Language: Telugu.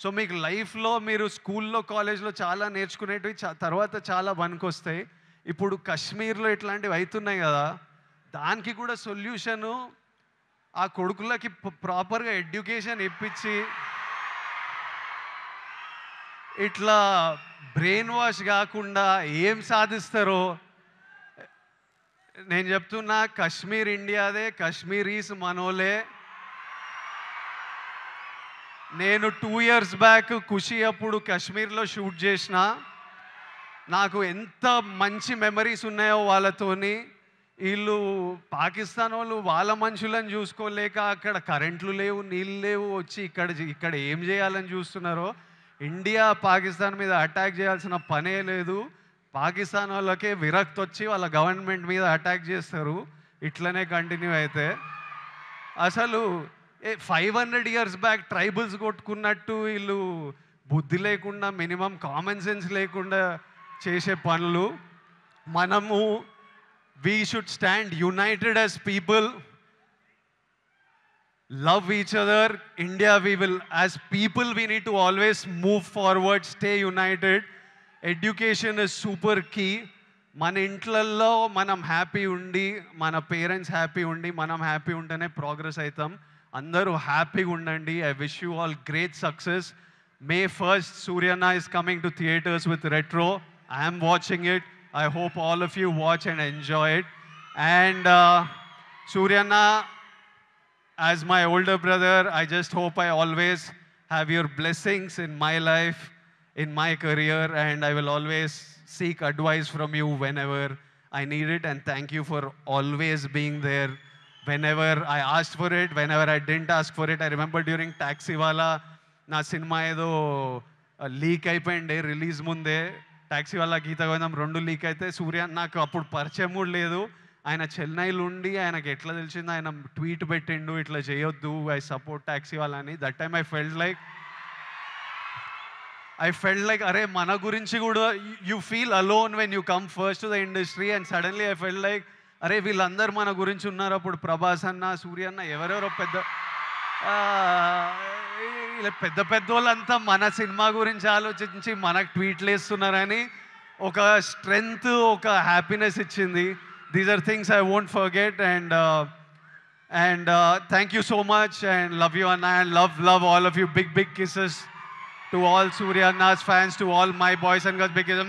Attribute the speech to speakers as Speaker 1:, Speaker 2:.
Speaker 1: సో మీకు లైఫ్లో మీరు స్కూల్లో కాలేజ్లో చాలా నేర్చుకునేటివి తర్వాత చాలా పనికొస్తాయి. ఇప్పుడు కశ్మీర్లో ఇట్లాంటివి అవుతున్నాయి కదా, దానికి కూడా సొల్యూషను ఆ కొడుకులకి ప్రాపర్గా ఎడ్యుకేషన్ ఇప్పించి ఇట్లా బ్రెయిన్ వాష్ కాకుండా ఏం సాధిస్తారో నేను చెప్తున్నా. కశ్మీర్ ఇండియాదే, కశ్మీరీస్ మనోలే. నేను 2 years బ్యాక్ ఖుషి అప్పుడు కశ్మీర్లో షూట్ చేసిన. నాకు ఎంత మంచి మెమరీస్ ఉన్నాయో వాళ్ళతోని. వీళ్ళు పాకిస్తాన్ వాళ్ళు వాళ్ళ మనుషులను చూసుకోలేక అక్కడ కరెంట్లు లేవు, నీళ్ళు లేవు, వచ్చి ఇక్కడ ఏం చేయాలని చూస్తున్నారో. ఇండియా పాకిస్తాన్ మీద అటాక్ చేయాల్సిన పనే లేదు. పాకిస్తాన్ వాళ్ళకే విరక్తి వచ్చి వాళ్ళ గవర్నమెంట్ మీద అటాక్ చేస్తారు. ఇట్లనే కంటిన్యూ అయితే అసలు 500 years బ్యాక్ ట్రైబల్స్ కొట్టుకున్నట్టు వీళ్ళు బుద్ధి లేకుండా, మినిమం కామన్ సెన్స్ లేకుండా చేసే పనులు. మనము we should stand united as people, love each other. India, as people, we need to always move forward, stay united. Education is super key. మన ఇంట్లల్లో మనం హ్యాపీ ఉండి, మన పేరెంట్స్ హ్యాపీ ఉండి, మనం హ్యాపీ ఉంటేనే ప్రోగ్రెస్ అవుతాం. అందరూ హ్యాపీగా ఉండండి. I wish you all great success. May 1st, Suryanna is coming to theaters with Retro. I am watching it. I hope all of you watch and enjoy it. And Suryanna, as my older brother, I just hope I always have your blessings in my life, in my career, and I will always seek advice from you whenever I need it. And thank you for always being there whenever I asked for it, whenever I didn't ask for it. I remember during Taxiwala, నా సినిమా ఏదో లీక్ అయిపోయింది రిలీజ్ ముందే. టాక్సీవాలా, గీత గోవిందం 2 లీక్ అయితే సూర్య నాకు అప్పుడు పరిచయం కూడా లేదు. ఆయన చెన్నైలో ఉండి ఆయనకి ఎట్లా తెలిసిందో ఆయన ట్వీట్ పెట్టిండు, ఇట్లా చేయొద్దు, ఐ సపోర్ట్ టాక్సీవాలా అని. That time I felt like అరే మన గురించి కూడా you feel alone when you come first to the industry. And suddenly I felt like అరే వీళ్ళందరూ మన గురించి ఉన్నారు. అప్పుడు ప్రభాస్ అన్న, సూర్య అన్న, ఎవరెవరో పెద్ద వాళ్ళంతా మన సినిమా గురించి ఆలోచించి మనకు ట్వీట్లు వేస్తున్నారని ఒక స్ట్రెంగ్త్, ఒక హ్యాపీనెస్ ఇచ్చింది. These are things I won't forget. And thank you so much and love you అన్న. And love all of you. Big kisses to all Suryanna's fans, to all my boys and girls. Big kisses.